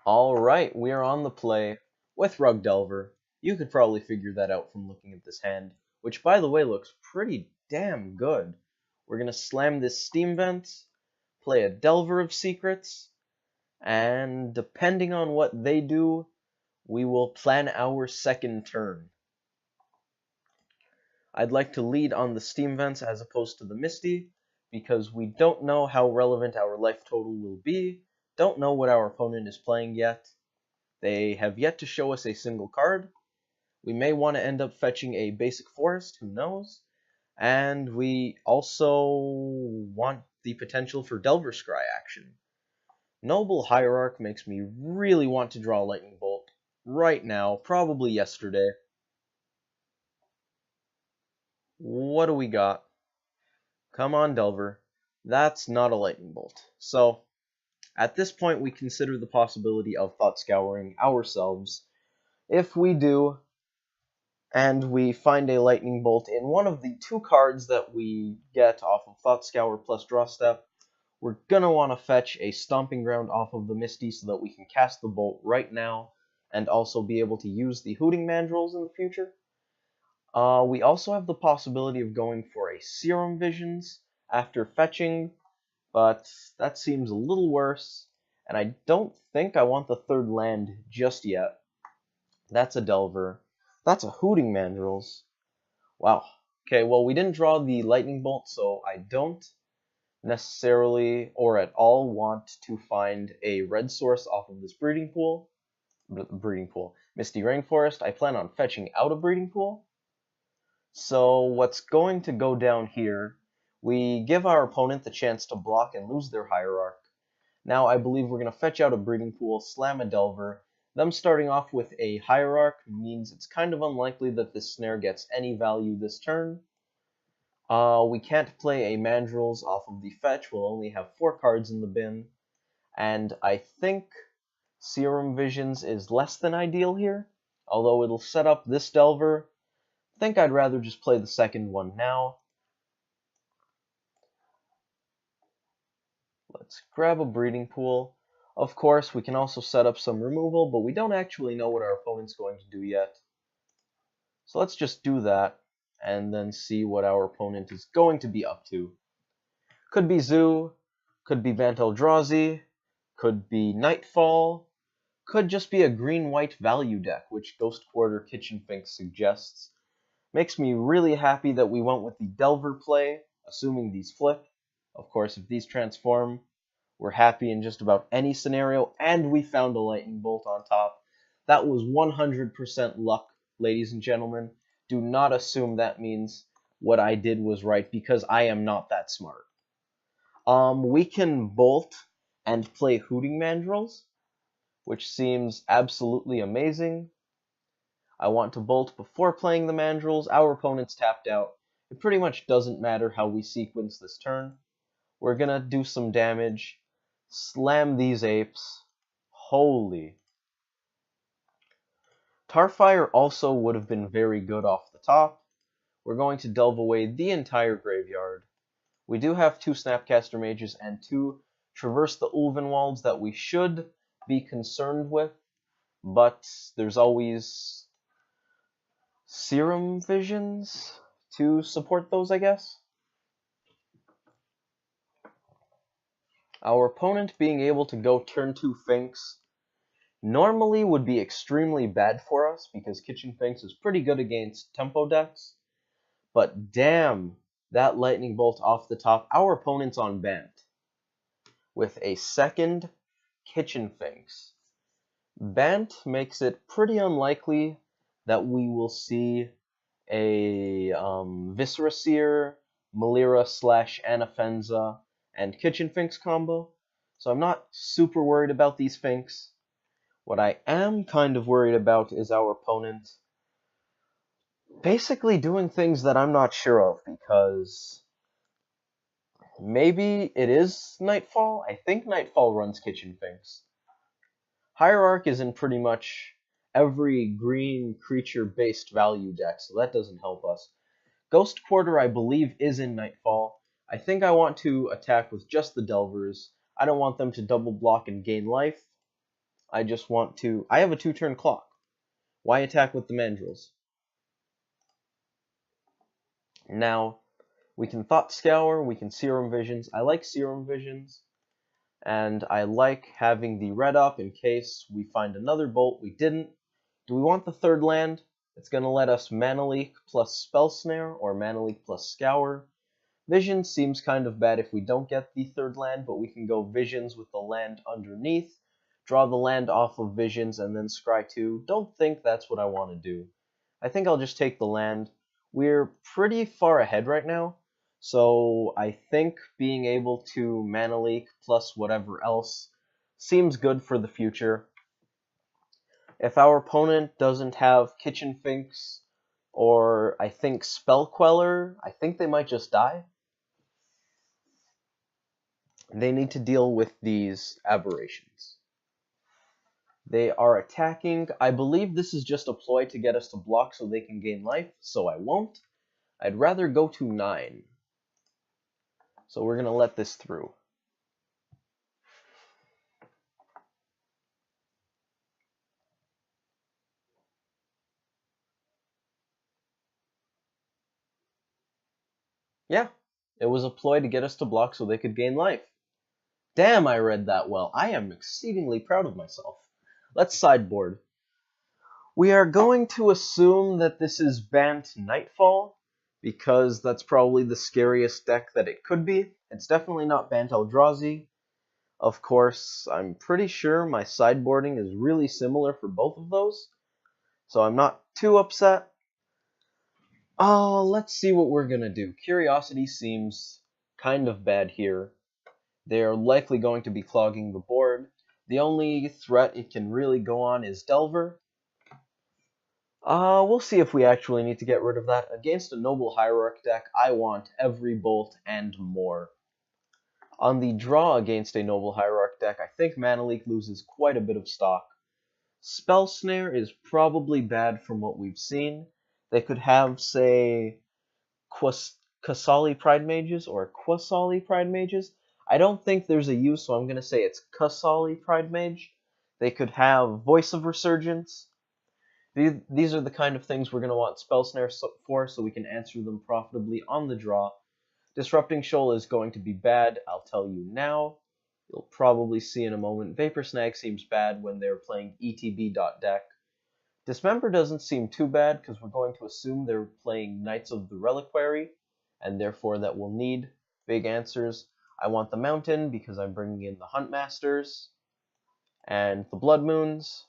Alright, we are on the play with Rug Delver. You could probably figure that out from looking at this hand, which by the way looks pretty damn good. We're gonna slam this Steam Vent, play a Delver of Secrets, and depending on what they do, we will plan our second turn. I'd like to lead on the Steam Vents as opposed to the Misty, because we don't know how relevant our life total will be, don't know what our opponent is playing yet. They have yet to show us a single card. We may want to end up fetching a basic forest, who knows? And we also want the potential for Delver Scry action. Noble Hierarch makes me really want to draw Lightning Bolt right now, probably yesterday. What do we got? Come on, Delver. That's not a Lightning Bolt. So, at this point, we consider the possibility of Thought Scouring ourselves. If we do, and we find a Lightning Bolt in one of the two cards that we get off of Thought Scour plus Draw Step, we're going to want to fetch a Stomping Ground off of the Misty so that we can cast the Bolt right now, and also be able to use the Hooting Mandrills in the future. We also have the possibility of going for a Serum Visions after fetching, but that seems a little worse, and I don't think I want the third land just yet. That's a Delver. That's a Hooting Mandrills. Wow. Okay, well, we didn't draw the Lightning Bolt, so I don't necessarily or at all want to find a red source off of this breeding pool. Misty Rainforest. I plan on fetching out a breeding pool. So what's going to go down here, we give our opponent the chance to block and lose their Hierarch. Now I believe we're going to fetch out a breeding pool, slam a Delver. Them starting off with a Hierarch means it's kind of unlikely that this snare gets any value this turn. We can't play a Mandrills off of the fetch, we'll only have 4 cards in the bin. And I think Serum Visions is less than ideal here, although it'll set up this Delver. I think I'd rather just play the second one now. Let's grab a breeding pool. Of course, we can also set up some removal, but we don't actually know what our opponent's going to do yet. So let's just do that, and then see what our opponent is going to be up to. Could be Zoo, could be Bant Eldrazi, could be Nightfall, could just be a green-white value deck, which Ghost Quarter Kitchen Finks suggests. Makes me really happy that we went with the Delver play, assuming these flip. Of course, if these transform, we're happy in just about any scenario, and we found a Lightning Bolt on top. That was 100% luck, ladies and gentlemen. Do not assume that means what I did was right, because I am not that smart. We can Bolt and play Hooting Mandrills, which seems absolutely amazing. I want to Bolt before playing the Mandrills. Our opponent's tapped out. It pretty much doesn't matter how we sequence this turn. We're gonna do some damage. Slam these apes. Holy. Tarfire also would have been very good off the top. We're going to delve away the entire graveyard. We do have 2 Snapcaster Mages and 2 Traverse the Ulvenwalds that we should be concerned with, but there's always Serum Visions to support those, I guess. Our opponent being able to go turn 2 Finks normally would be extremely bad for us, because Kitchen Finks is pretty good against tempo decks, but damn, that Lightning Bolt off the top. Our opponent's on Bant with a second Kitchen Finks. Bant makes it pretty unlikely that we will see a Viscera Seer, Melira / Anafenza, and Kitchen Finks combo, so I'm not super worried about these Finks. What I am kind of worried about is our opponent basically doing things that I'm not sure of, because maybe it is Nightfall. I think Nightfall runs Kitchen Finks. Hierarch is in pretty much every green creature-based value deck, so that doesn't help us. Ghost Quarter, I believe, is in Nightfall. I think I want to attack with just the Delvers. I don't want them to double block and gain life. I just want to... I have a 2-turn clock. Why attack with the mandrills? Now, we can Thought Scour, we can Serum Visions. I like Serum Visions, and I like having the red up in case we find another bolt. We didn't. Do we want the third land? It's going to let us Mana Leak plus Spell Snare, or Mana Leak plus Scour. Vision seems kind of bad if we don't get the third land, but we can go Visions with the land underneath, draw the land off of Visions, and then scry 2. Don't think that's what I want to do. I think I'll just take the land. We're pretty far ahead right now, so I think being able to Mana Leak plus whatever else seems good for the future. If our opponent doesn't have Kitchen Finks, or I think Spell Queller, I think they might just die. They need to deal with these aberrations. They are attacking. I believe this is just a ploy to get us to block so they can gain life, so I won't. I'd rather go to 9. So we're going to let this through. Yeah, it was a ploy to get us to block so they could gain life. Damn, I read that well. I am exceedingly proud of myself. Let's sideboard. We are going to assume that this is Bant Nightfall, because that's probably the scariest deck that it could be. It's definitely not Bant Eldrazi. Of course, I'm pretty sure my sideboarding is really similar for both of those, so I'm not too upset. Let's see what we're gonna do. Curiosity seems kind of bad here. They're likely going to be clogging the board. The only threat it can really go on is Delver. We'll see if we actually need to get rid of that. Against a Noble Hierarch deck, I want every bolt and more. On the draw against a Noble Hierarch deck, I think Mana Leak loses quite a bit of stock. Spell Snare is probably bad from what we've seen. They could have, say, Kasali Pride Mages or Quasali Pride Mages. I don't think there's a U, so I'm going to say it's Kasali Pride Mage. They could have Voice of Resurgence. These are the kind of things we're going to want Spell Snare for, so we can answer them profitably on the draw. Disrupting Shoal is going to be bad, I'll tell you now. You'll probably see in a moment. Vapor Snag seems bad when they're playing ETB.deck. Dismember doesn't seem too bad, because we're going to assume they're playing Knights of the Reliquary, and therefore that will need big answers. I want the Mountain, because I'm bringing in the Huntmasters, and the Blood Moons.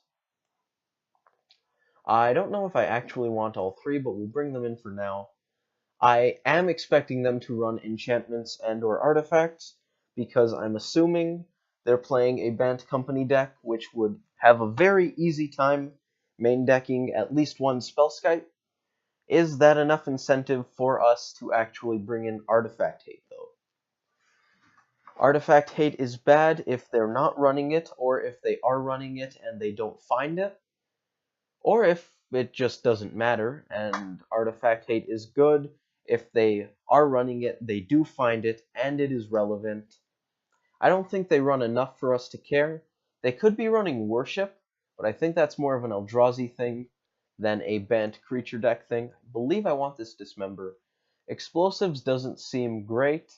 I don't know if I actually want all three, but we'll bring them in for now. I am expecting them to run enchantments and or artifacts, because I'm assuming they're playing a Bant Company deck, which would have a very easy time main decking at least one Spellskite. Is that enough incentive for us to actually bring in Artifact Hate, though? Artifact Hate is bad if they're not running it, or if they are running it and they don't find it, or if it just doesn't matter, and Artifact Hate is good if they are running it, they do find it, and it is relevant. I don't think they run enough for us to care. They could be running Worship, but I think that's more of an Eldrazi thing than a Bant creature deck thing. I believe I want this Dismember. Explosives doesn't seem great.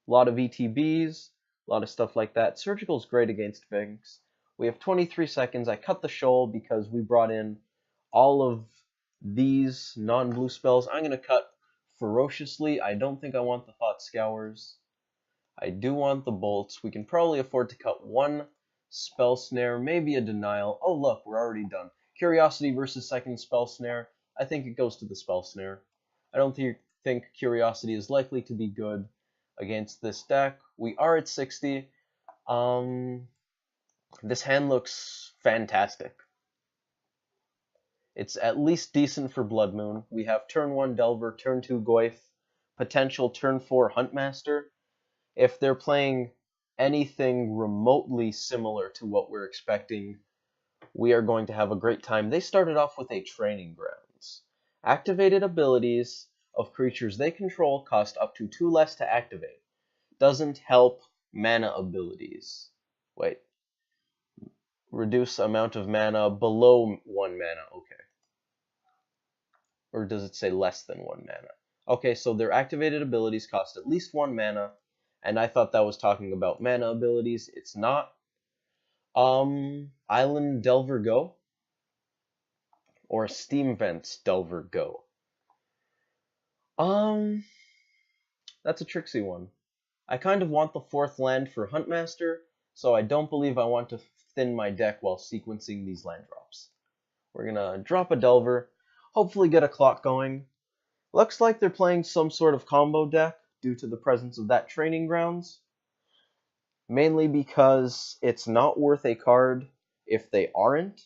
A lot of ETBs, a lot of stuff like that. Surgical's great against Finks. We have 23 seconds. I cut the Shoal because we brought in all of these non-blue spells. I'm going to cut Ferociously. I don't think I want the Thought Scours. I do want the bolts. We can probably afford to cut one Spell Snare, maybe a Denial. Oh look, we're already done. Curiosity versus second Spell Snare. I think it goes to the Spell Snare. I don't think Curiosity is likely to be good against this deck. We are at 60. This hand looks fantastic. It's at least decent for Blood Moon. We have turn 1 Delver, turn 2 Goyf, potential turn 4 Huntmaster. If they're playing anything remotely similar to what we're expecting, we are going to have a great time. They started off with a Training Grounds. Activated abilities of creatures they control cost up to 2 less to activate. Doesn't help mana abilities. Wait. Reduce amount of mana below 1 mana. Okay. Or does it say less than 1 mana? Okay, so their activated abilities cost at least 1 mana, and I thought that was talking about mana abilities. It's not. Island Delver Go? Or Steam Vents Delver Go? That's a tricksy one. I kind of want the 4th land for Huntmaster, so I don't believe I want to thin my deck while sequencing these land drops. We're gonna drop a Delver, hopefully get a clock going. Looks like they're playing some sort of combo deck due to the presence of that Training Grounds. Mainly because it's not worth a card if they aren't.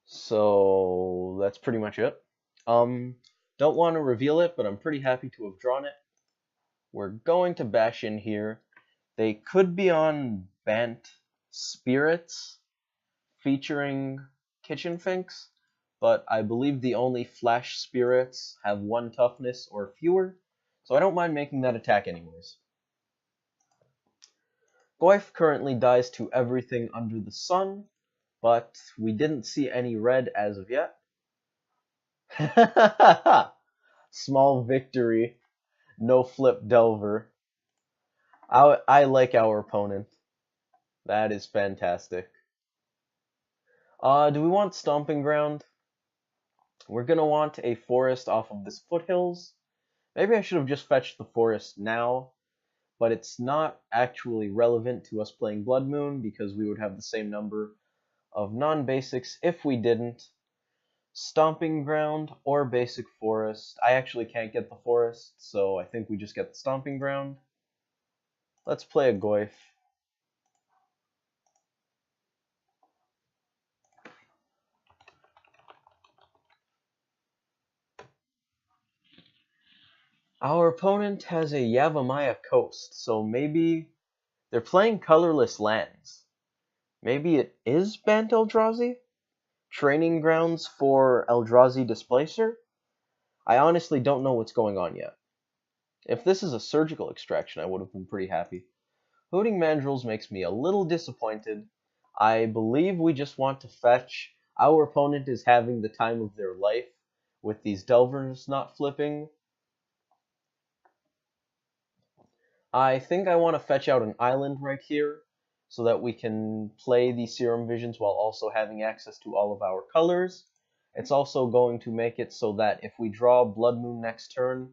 So that's pretty much it. Don't want to reveal it, but I'm pretty happy to have drawn it. We're going to bash in here. They could be on Bant Spirits featuring Kitchen Finks, but I believe the only Flash Spirits have 1 toughness or fewer, so I don't mind making that attack anyways. Goyf currently dies to everything under the sun, but we didn't see any red as of yet. Small victory. No flip Delver. I like our opponent. That is fantastic. Do we want Stomping Ground? We're going to want a forest off of this foothills. Maybe I should have just fetched the forest now, but it's not actually relevant to us playing Blood Moon because we would have the same number of non-basics if we didn't. Stomping Ground or Basic Forest. I actually can't get the forest, so I think we just get the Stomping Ground. Let's play a Goyf. Our opponent has a Yavimaya Coast, so maybe they're playing colorless lands. Maybe it is Bant Eldrazi? Training Grounds for Eldrazi Displacer? I honestly don't know what's going on yet. If this is a surgical extraction, I would have been pretty happy. Hooting Mandrills makes me a little disappointed. I believe we just want to fetch. Our opponent is having the time of their life with these Delvers not flipping. I think I want to fetch out an island right here so that we can play the Serum Visions while also having access to all of our colors. It's also going to make it so that if we draw Blood Moon next turn,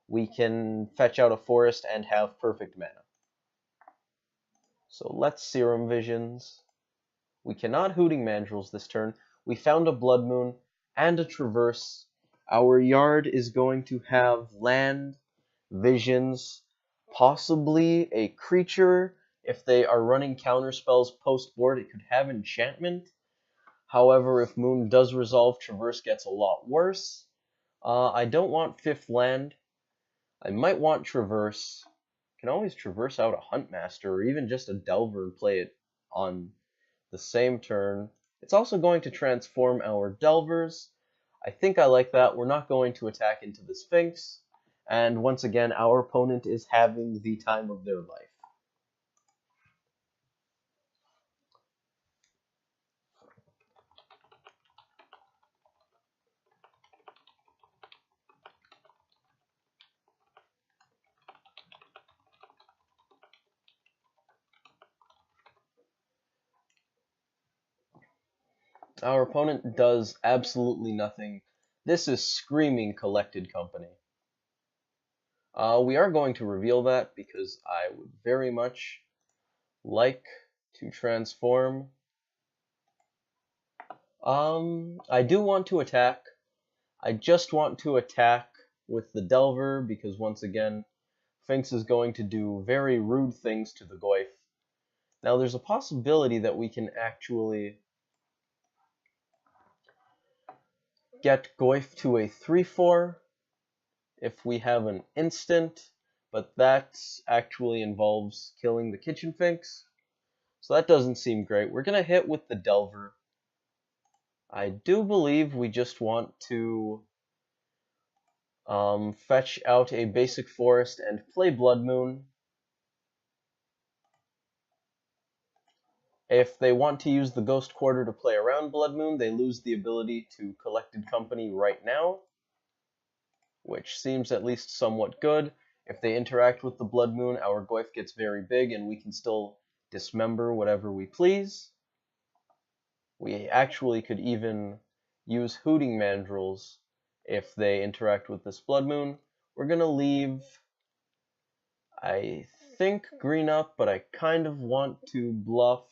we can fetch out a forest and have perfect mana. So let's Serum Visions. We cannot Hooting Mandrills this turn. We found a Blood Moon and a Traverse. Our yard is going to have land, visions, possibly a creature. If they are running counter spells post-board, it could have enchantment. However, if Moon does resolve, Traverse gets a lot worse. I don't want 5th land. I might want Traverse. Can always Traverse out a Huntmaster or even just a Delver and play it on the same turn. It's also going to transform our Delvers. I think I like that. We're not going to attack into the Sphinx. And once again, our opponent is having the time of their life. Our opponent does absolutely nothing. This is screaming Collected Company. We are going to reveal that because I would very much like to transform. I do want to attack. I just want to attack with the Delver because once again, Sphinx is going to do very rude things to the Goyf. Now there's a possibility that we can actually get Goyf to a 3/4 if we have an instant, but that actually involves killing the Kitchen Finks, so that doesn't seem great. We're going to hit with the Delver. I do believe we just want to fetch out a basic forest and play Blood Moon. If they want to use the Ghost Quarter to play around Blood Moon, they lose the ability to Collected Company right now, which seems at least somewhat good. If they interact with the Blood Moon, our Goyf gets very big and we can still dismember whatever we please. We actually could even use Hooting Mandrills if they interact with this Blood Moon. We're going to leave, I think, green up, but I kind of want to bluff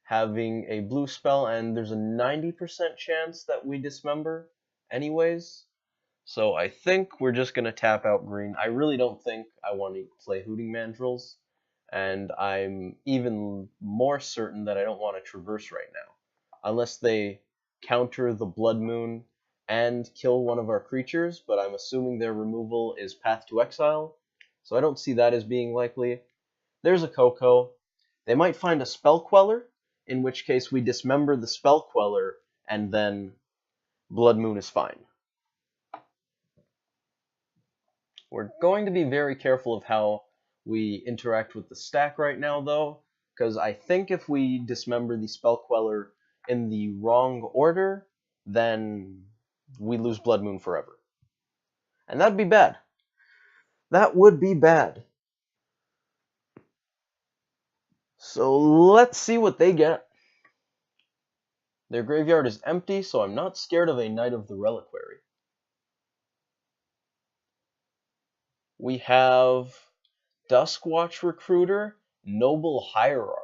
having a blue spell, and there's a 90% chance that we dismember anyways. So I think we're just going to tap out green. I really don't think I want to play Hooting Mandrills, and I'm even more certain that I don't want to traverse right now. Unless they counter the Blood Moon and kill one of our creatures, but I'm assuming their removal is Path to Exile, so I don't see that as being likely. There's a Coco. They might find a Spell Queller, in which case we dismember the Spell Queller, and then Blood Moon is fine. We're going to be very careful of how we interact with the stack right now, though, because I think if we dismember the Spell Queller in the wrong order, then we lose Blood Moon forever. And that'd be bad. That would be bad. So let's see what they get. Their graveyard is empty, so I'm not scared of a Knight of the Reliquary. We have Duskwatch Recruiter, Noble Hierarch.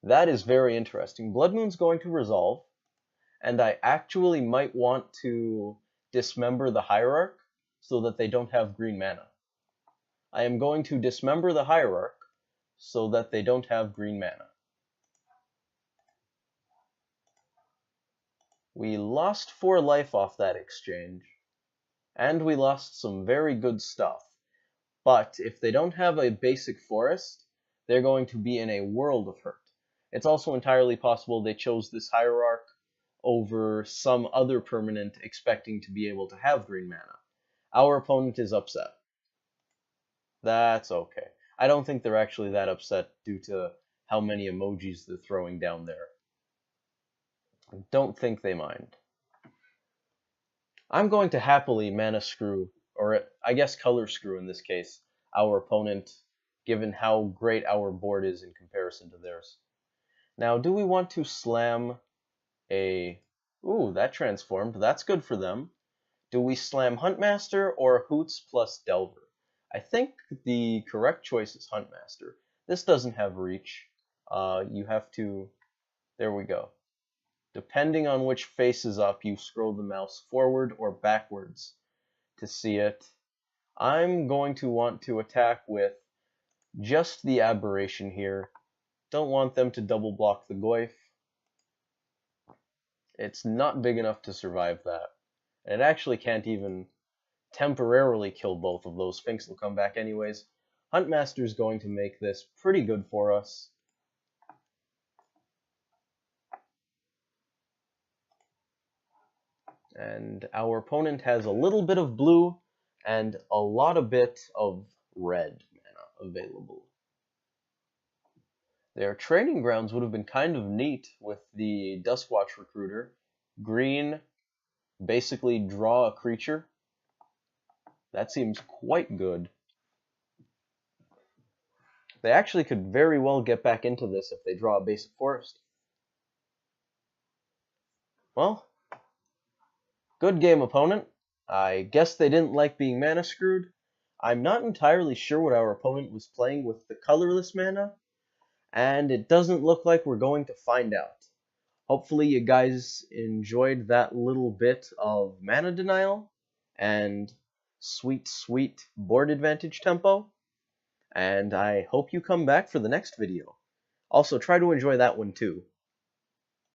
That is very interesting. Blood Moon's going to resolve, and I actually might want to dismember the Hierarch so that they don't have green mana. I am going to dismember the Hierarch so that they don't have green mana. We lost 4 life off that exchange, and we lost some very good stuff. But if they don't have a basic forest, they're going to be in a world of hurt. It's also entirely possible they chose this Hierarch over some other permanent expecting to be able to have green mana. Our opponent is upset. That's okay. I don't think they're actually that upset due to how many emojis they're throwing down there. I don't think they mind. I'm going to happily mana screw, or I guess color screw in this case, our opponent, given how great our board is in comparison to theirs. Now, do we want to slam a... Ooh, that transformed. That's good for them. Do we slam Huntmaster or Hoots plus Delver? I think the correct choice is Huntmaster. This doesn't have reach. You have to... There we go. Depending on which face is up, you scroll the mouse forward or backwards to see it. I'm going to want to attack with just the Aberration here. Don't want them to double block the Goyf. It's not big enough to survive that. And it actually can't even temporarily kill both of those. Sphinx will come back anyways. Huntmaster's going to make this pretty good for us. And our opponent has a little bit of blue and a lot of bit of red mana available. Their training grounds would have been kind of neat with the Duskwatch Recruiter. Green, basically draw a creature. That seems quite good. They actually could very well get back into this if they draw a basic forest. Well, good game, opponent. I guess they didn't like being mana screwed. I'm not entirely sure what our opponent was playing with the colorless mana, and it doesn't look like we're going to find out. Hopefully you guys enjoyed that little bit of mana denial and sweet, sweet board advantage tempo, and I hope you come back for the next video. Also, try to enjoy that one too.